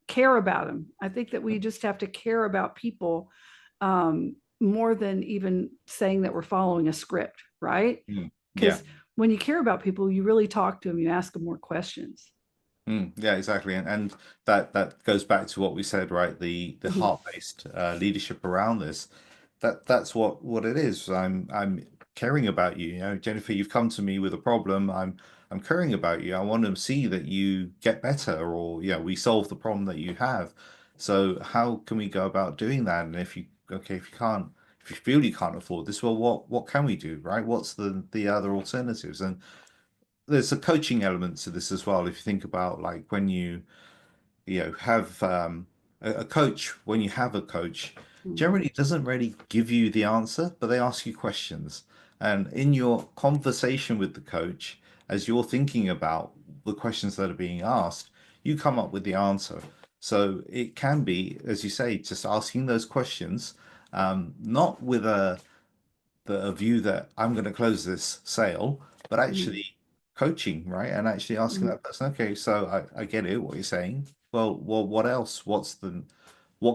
care about them. I think that we just have to care about people more than even saying that we're following a script, right? Yeah. Because when you care about people, you really talk to them, you ask them more questions. Yeah, exactly. And that goes back to what we said, right? The Mhm. heart-based leadership around this. That's what it is. I'm caring about you. You know, Jennifer, you've come to me with a problem. I'm caring about you. I want to see that you get better, or yeah, we solve the problem that you have. So how can we go about doing that? And if you can't, if you feel you can't afford this, well, what can we do, right? What's the other alternatives? And there's a coaching element to this as well. If you think about like when you have a coach, when you have a coach, Mhm. generally doesn't really give you the answer, but they ask you questions. And in your conversation with the coach, as you're thinking about the questions that are being asked, you come up with the answer. So it can be, as you say, just asking those questions, not with a view that I'm going to close this sale, but Mhm. actually coaching, right? And actually asking Mhm. that person, okay, so I get it, what you're saying. Well, what else? What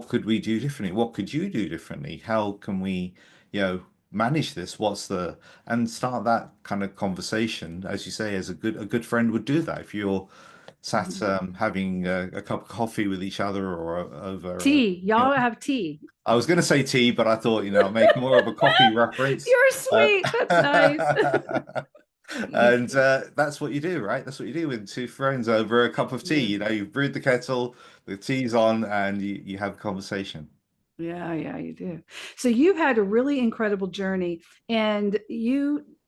could we do differently? What could you do differently? How can we, manage this? And start that kind of conversation, as you say, as a good friend would do that. If you're sat Mhm. having a cup of coffee with each other or over, Tea. Y'all have tea. I was going to say tea, but I thought, I'll make more of a coffee reference. You're Uh, sweet. That's nice. and that's what you do, right? That's what you do with two friends over a cup of tea. Yeah. You've brewed the kettle, the tea's on, and you have a conversation. Yeah, yeah, you do. So you've had a really incredible journey, and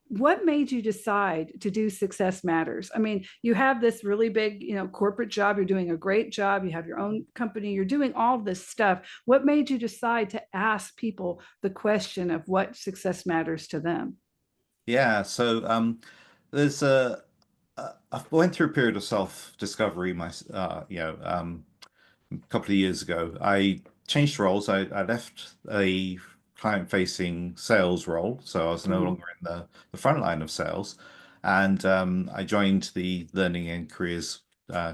what made you decide to do Success Matters? I mean, you have this really big, corporate job. You're doing a great job. You have your own company. You're doing all this stuff. What made you decide to ask people the question of what success matters to them? Yeah, so there's I went through a period of self-discovery, a couple of years ago. I changed roles. I left a client-facing sales role, so I was no Mhm. longer in the front line of sales, and I joined the learning and careers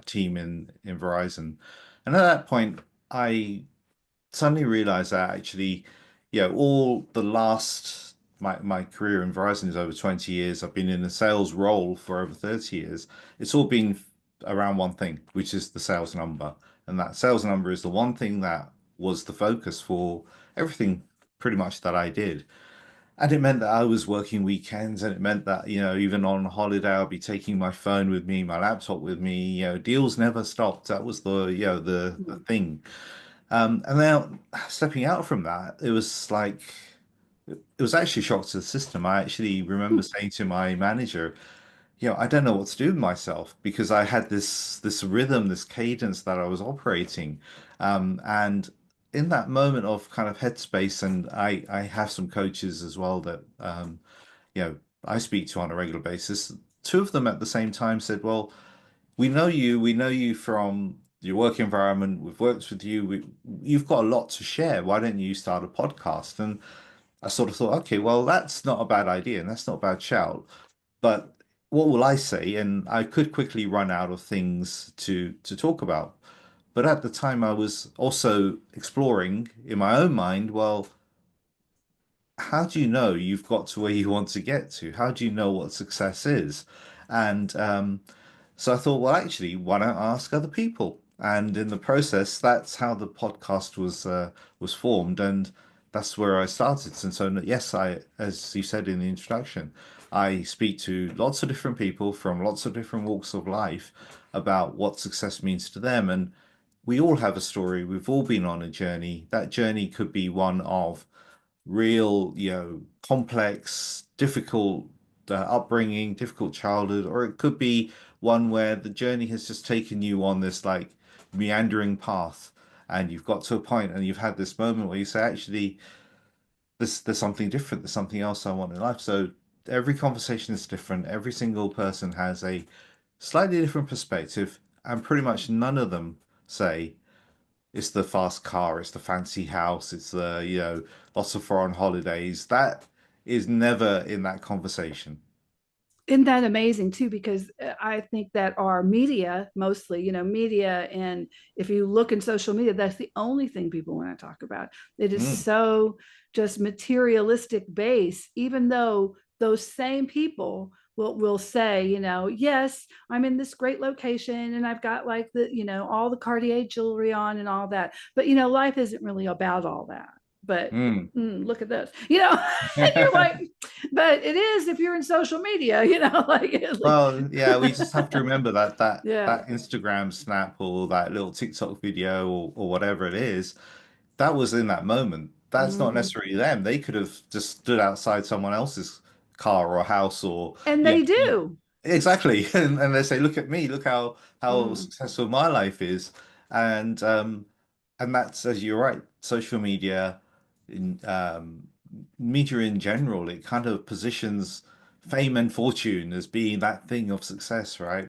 team in Verizon. And at that point, I suddenly realized that actually, all the last my career in Verizon is over 20 years. I've been in a sales role for over 30 years. It's all been around one thing, which is the sales number. And that sales number is the one thing that was the focus for everything pretty much that I did. And it meant that I was working weekends, and it meant that, even on holiday, I'll be taking my phone with me, my laptop with me. Deals never stopped. That was the Mhm. thing. And now stepping out from that, it was like it was actually a shock to the system. I actually remember saying to my manager, I don't know what to do with myself because I had this rhythm, this cadence that I was operating. And in that moment of kind of headspace, and I have some coaches as well that I speak to on a regular basis. Two of them at the same time said, "Well, we know you from your work environment. We've worked with you. You've got a lot to share. Why don't you start a podcast?" And I sort of thought, okay, well, that's not a bad idea and that's not a bad shout. But what will I say? And I could quickly run out of things to talk about. But at the time, I was also exploring in my own mind, well, how do you know you've got to where you want to get to? How do you know what success is? And so I thought, well, actually, why don't I ask other people? And in the process, that's how the podcast was formed, and that's where I started. And so, yes, as you said in the introduction, I speak to lots of different people from lots of different walks of life about what success means to them. And we all have a story. We've all been on a journey. That journey could be one of real, complex, difficult upbringing, difficult childhood, or it could be one where the journey has just taken you on this like meandering path, and you've got to a point and you've had this moment where you say, actually, there's something different, there's something else I want in life. So every conversation is different. Every single person has a slightly different perspective, and pretty much none of them say it's the fast car, it's the fancy house, it's lots of foreign holidays. That is never in that conversation. Isn't that amazing too? Because I think that our media, mostly, media, and if you look in social media, that's the only thing people want to talk about. It is Mm, so just materialistic base, even though those same people will say, yes, I'm in this great location and I've got like all the Cartier jewelry on and all that. But life isn't really about all that. But mm. look at this, and you're like, but it is if you're in social media, like Well, yeah, we just have to remember that yeah. that Instagram snap or that little TikTok video or whatever it is, that was in that moment. That's not Mhm. necessarily them. They could have just stood outside someone else's car or house or And yeah, they do. exactly. And they say, look at me, look how Mm. successful my life is. And that's as you're right, social media in media in general, it kind of positions fame and fortune as being that thing of success, right?